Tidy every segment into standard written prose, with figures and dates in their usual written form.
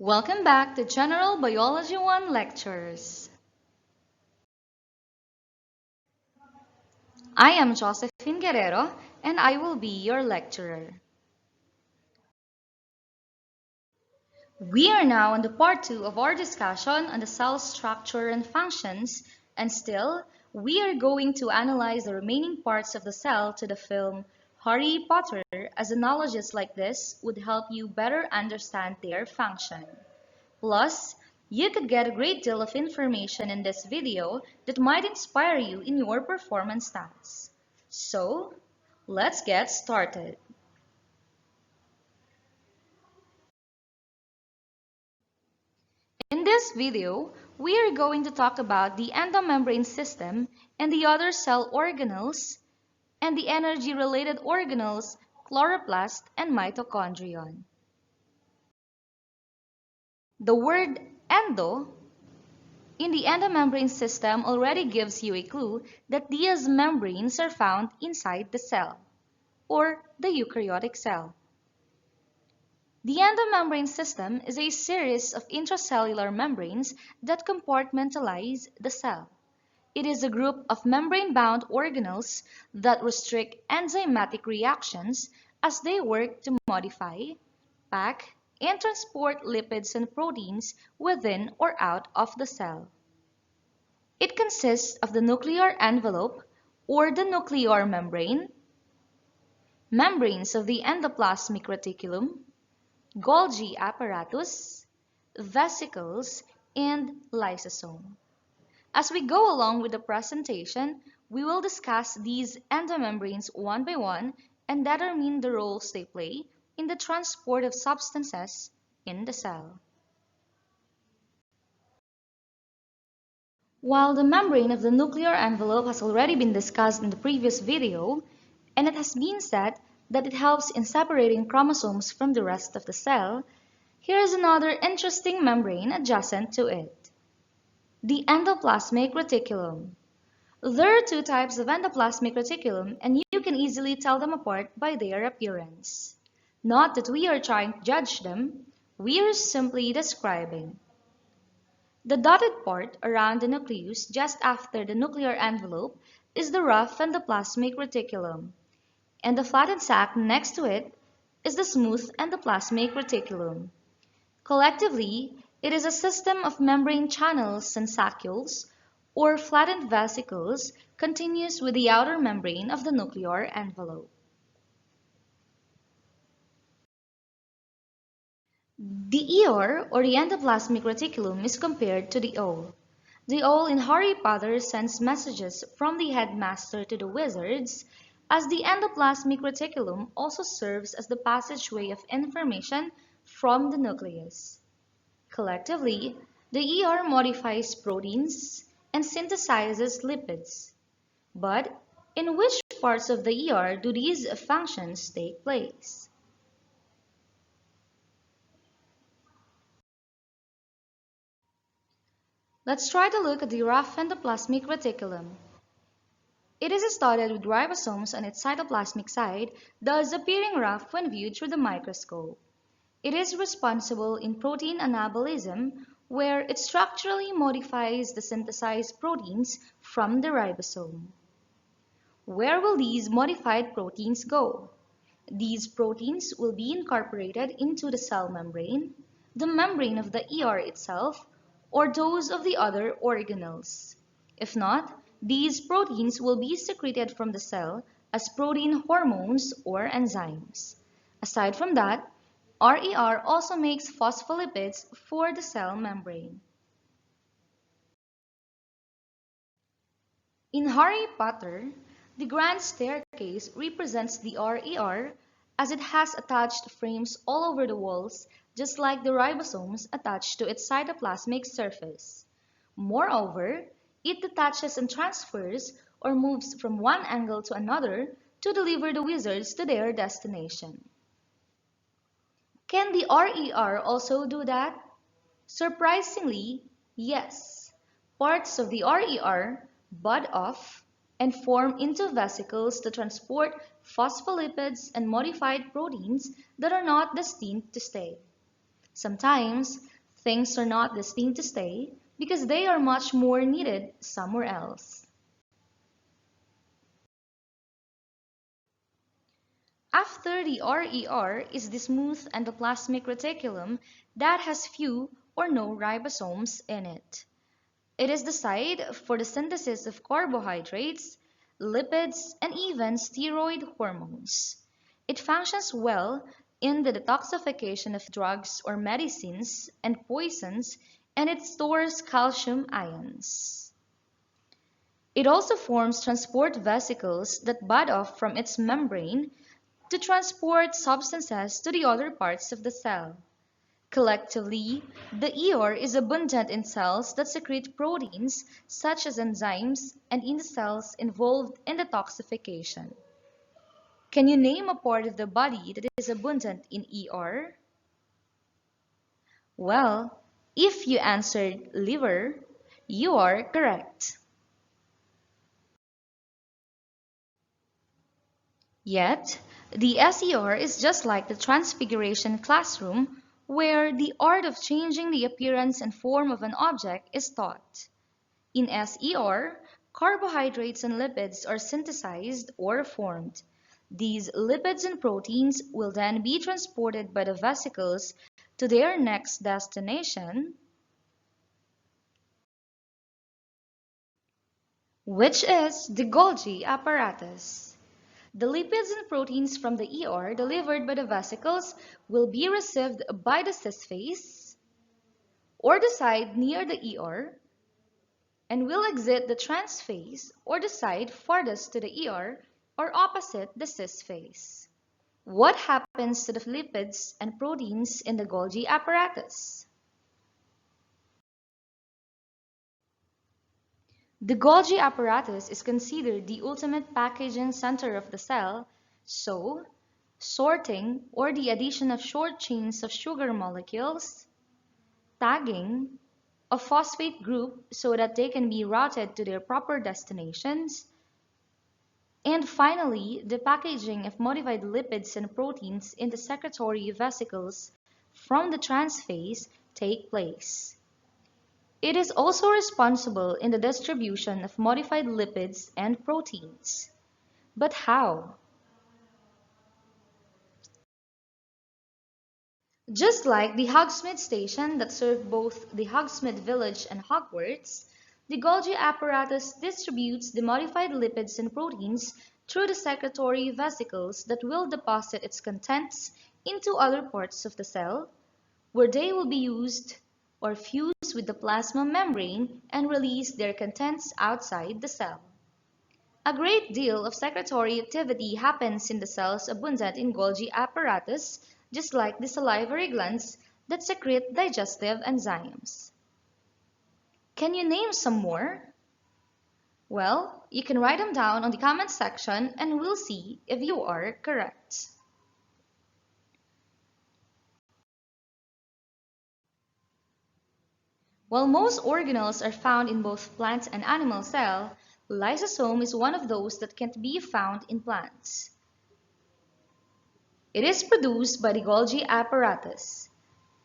Welcome back to General Biology 1 lectures. I am Josephine Guerrero and I will be your lecturer. We are now on the part 2 of our discussion on the cell structure and functions, and still, we are going to analyze the remaining parts of the cell to the film Harry Potter, as analogies like this would help you better understand their function. Plus, you could get a great deal of information in this video that might inspire you in your performance tasks. So, let's get started. In this video, we are going to talk about the endomembrane system and the other cell organelles and the energy-related organelles, chloroplast and mitochondrion. The word endo in the endomembrane system already gives you a clue that these membranes are found inside the cell, or the eukaryotic cell. The endomembrane system is a series of intracellular membranes that compartmentalize the cell. It is a group of membrane-bound organelles that restrict enzymatic reactions as they work to modify, pack, and transport lipids and proteins within or out of the cell. It consists of the nuclear envelope, or the nuclear membrane, membranes of the endoplasmic reticulum, Golgi apparatus, vesicles, and lysosome. As we go along with the presentation, we will discuss these endomembranes one by one and determine the roles they play in the transport of substances in the cell. While the membrane of the nuclear envelope has already been discussed in the previous video, and it has been said that it helps in separating chromosomes from the rest of the cell, here is another interesting membrane adjacent to it: the endoplasmic reticulum. There are two types of endoplasmic reticulum, and you can easily tell them apart by their appearance. Not that we are trying to judge them, we are simply describing. The dotted part around the nucleus just after the nuclear envelope is the rough endoplasmic reticulum, and the flattened sac next to it is the smooth endoplasmic reticulum. Collectively, it is a system of membrane channels and saccules, or flattened vesicles, continuous with the outer membrane of the nuclear envelope. The ER, or the endoplasmic reticulum, is compared to the owl. The owl in Harry Potter sends messages from the headmaster to the wizards, as the endoplasmic reticulum also serves as the passageway of information from the nucleus. Collectively, the ER modifies proteins and synthesizes lipids. But in which parts of the ER do these functions take place? Let's try to look at the rough endoplasmic reticulum. It is studded with ribosomes on its cytoplasmic side, thus appearing rough when viewed through the microscope. It is responsible in protein anabolism, where it structurally modifies the synthesized proteins from the ribosome. Where will these modified proteins go? These proteins will be incorporated into the cell membrane, the membrane of the ER itself, or those of the other organelles. If not, these proteins will be secreted from the cell as protein hormones or enzymes. Aside from that, RER also makes phospholipids for the cell membrane. In Harry Potter, the grand staircase represents the RER as it has attached frames all over the walls, just like the ribosomes attached to its cytoplasmic surface. Moreover, it detaches and transfers or moves from one angle to another to deliver the wizards to their destination. Can the RER also do that? Surprisingly, yes. Parts of the RER bud off and form into vesicles to transport phospholipids and modified proteins that are not destined to stay. Sometimes, Things are not destined to stay because they are much more needed somewhere else. After the RER is the smooth endoplasmic reticulum that has few or no ribosomes in it. It is the site for the synthesis of carbohydrates, lipids, and even steroid hormones. It functions well in the detoxification of drugs or medicines and poisons, and it stores calcium ions. It also forms transport vesicles that bud off from its membrane to transport substances to the other parts of the cell. Collectively, the ER is abundant in cells that secrete proteins such as enzymes and in the cells involved in detoxification. Can you name a part of the body that is abundant in ER? Well, if you answered liver, you are correct. Yet, the SER is just like the Transfiguration classroom, where the art of changing the appearance and form of an object is taught. In SER, carbohydrates and lipids are synthesized or formed. These lipids and proteins will then be transported by the vesicles to their next destination, which is the Golgi apparatus. The lipids and proteins from the ER delivered by the vesicles will be received by the cis phase or the side near the ER and will exit the trans phase or the side farthest to the ER or opposite the cis phase. What happens to the lipids and proteins in the Golgi apparatus? The Golgi apparatus is considered the ultimate packaging center of the cell, so sorting or the addition of short chains of sugar molecules, tagging a phosphate group so that they can be routed to their proper destinations, and finally, the packaging of modified lipids and proteins in the secretory vesicles from the trans phase take place. It is also responsible in the distribution of modified lipids and proteins. But how? Just like the Hogsmeade station that served both the Hogsmeade village and Hogwarts, the Golgi apparatus distributes the modified lipids and proteins through the secretory vesicles that will deposit its contents into other parts of the cell, where they will be used or fuse with the plasma membrane and release their contents outside the cell. A great deal of secretory activity happens in the cells abundant in Golgi apparatus, just like the salivary glands that secrete digestive enzymes. Can you name some more? Well, you can write them down on the comment section and we'll see if you are correct. While most organelles are found in both plant and animal cell, lysosome is one of those that can't be found in plants. It is produced by the Golgi apparatus.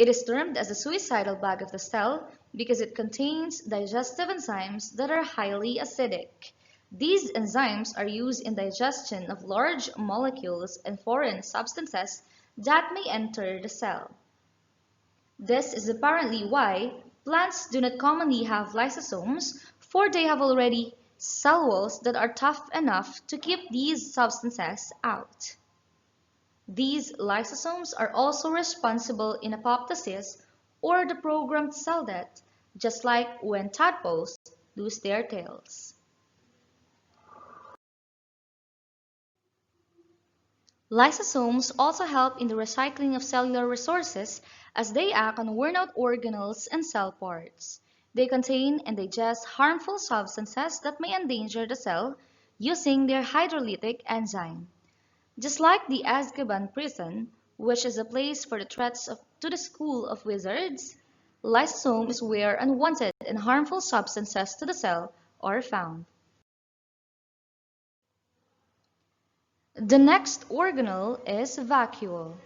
It is termed as the suicidal bag of the cell because it contains digestive enzymes that are highly acidic. These enzymes are used in digestion of large molecules and foreign substances that may enter the cell. This is apparently why plants do not commonly have lysosomes, for they have already cell walls that are tough enough to keep these substances out. These lysosomes are also responsible in apoptosis or the programmed cell death, just like when tadpoles lose their tails. Lysosomes also help in the recycling of cellular resources as they act on worn-out organelles and cell parts. They contain and digest harmful substances that may endanger the cell using their hydrolytic enzyme. Just like the Azkaban prison, which is a place for the threats to the school of wizards, lysosome is where unwanted and harmful substances to the cell are found. The next organelle is vacuole.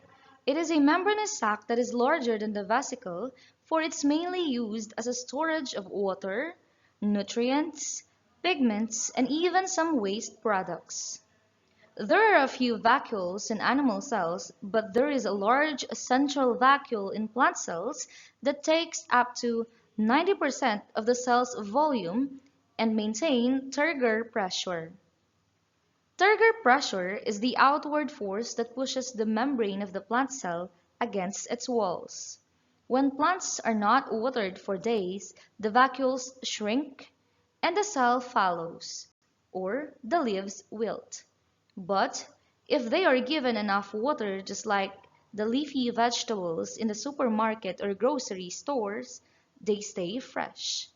It is a membranous sac that is larger than the vesicle, for it's mainly used as a storage of water, nutrients, pigments, and even some waste products. There are a few vacuoles in animal cells, but there is a large central vacuole in plant cells that takes up to 90% of the cell's volume and maintain turgor pressure. Turgor pressure is the outward force that pushes the membrane of the plant cell against its walls. When plants are not watered for days, the vacuoles shrink and the cell fallows, or the leaves wilt. But if they are given enough water, just like the leafy vegetables in the supermarket or grocery stores, they stay fresh.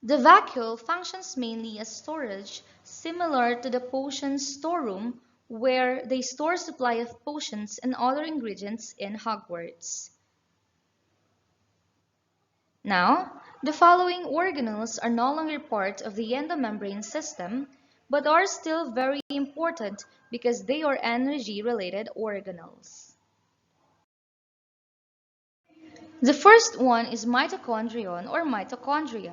The vacuole functions mainly as storage, similar to the potion storeroom where they store supply of potions and other ingredients in Hogwarts. Now, the following organelles are no longer part of the endomembrane system, but are still very important because they are energy-related organelles. The first one is mitochondrion or mitochondria.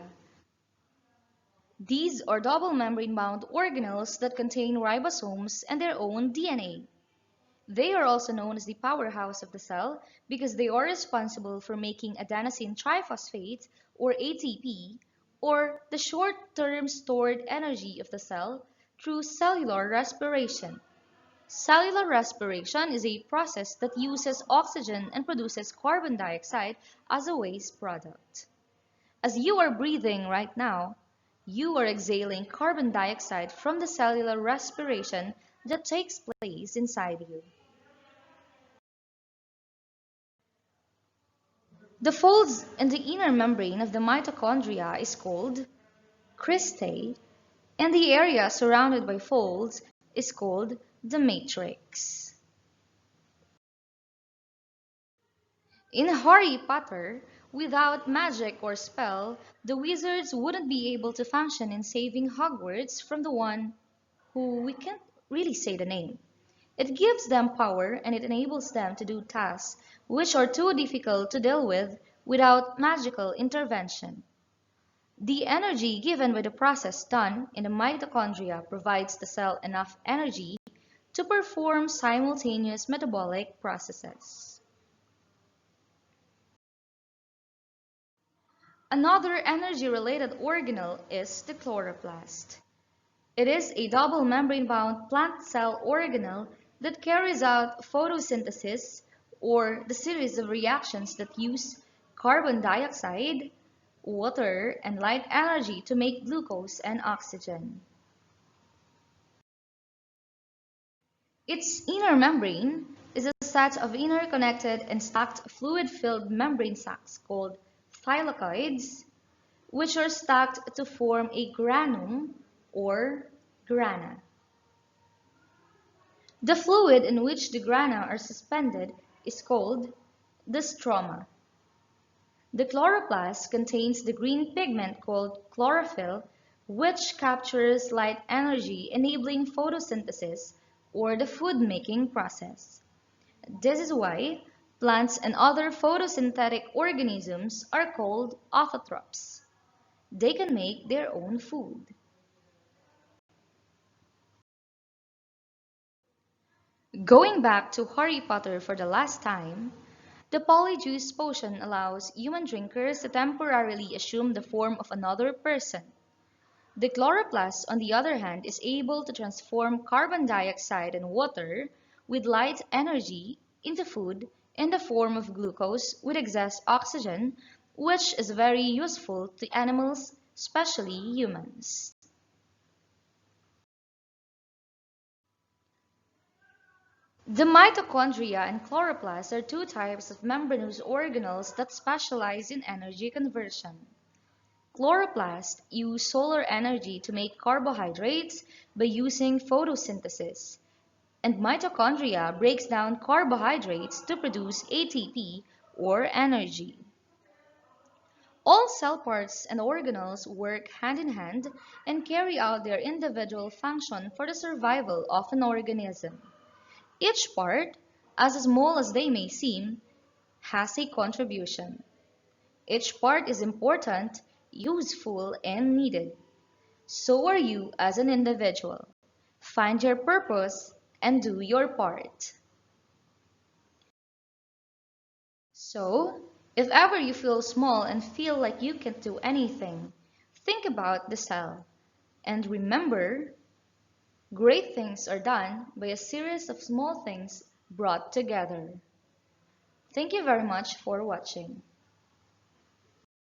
These are double membrane-bound organelles that contain ribosomes and their own DNA. They are also known as the powerhouse of the cell because they are responsible for making adenosine triphosphate, or ATP, or the short-term stored energy of the cell through cellular respiration. Cellular respiration is a process that uses oxygen and produces carbon dioxide as a waste product. As you are breathing right now, you are exhaling carbon dioxide from the cellular respiration that takes place inside you. The folds in the inner membrane of the mitochondria is called cristae, and the area surrounded by folds is called the matrix. In Harry Potter, without magic or spell, the wizards wouldn't be able to function in saving Hogwarts from the one who we can't really say the name. It gives them power and it enables them to do tasks which are too difficult to deal with without magical intervention. The energy given by the process done in the mitochondria provides the cell enough energy to perform simultaneous metabolic processes. Another energy-related organelle is the chloroplast. It is a double membrane-bound plant cell organelle that carries out photosynthesis, or the series of reactions that use carbon dioxide, water, and light energy to make glucose and oxygen. Its inner membrane is a set of interconnected and stacked fluid-filled membrane sacs called thylakoids, which are stacked to form a granum or grana. The fluid in which the grana are suspended is called the stroma. The chloroplast contains the green pigment called chlorophyll, which captures light energy, enabling photosynthesis, or the food-making process. This is why plants and other photosynthetic organisms are called autotrophs. They can make their own food. Going back to Harry Potter for the last time, the polyjuice potion allows human drinkers to temporarily assume the form of another person. The chloroplast, on the other hand, is able to transform carbon dioxide and water with light energy into food in the form of glucose with excess oxygen, which is very useful to animals, especially humans. The mitochondria and chloroplasts are two types of membranous organelles that specialize in energy conversion. Chloroplasts use solar energy to make carbohydrates by using photosynthesis, and mitochondria breaks down carbohydrates to produce ATP or energy. All cell parts and organelles work hand in hand and carry out their individual function for the survival of an organism. Each part, as small as they may seem, has a contribution. Each part is important, useful, and needed. So are you as an individual. Find your purpose and do your part. So, if ever you feel small and feel like you can't do anything, think about the cell. And remember, great things are done by a series of small things brought together. Thank you very much for watching.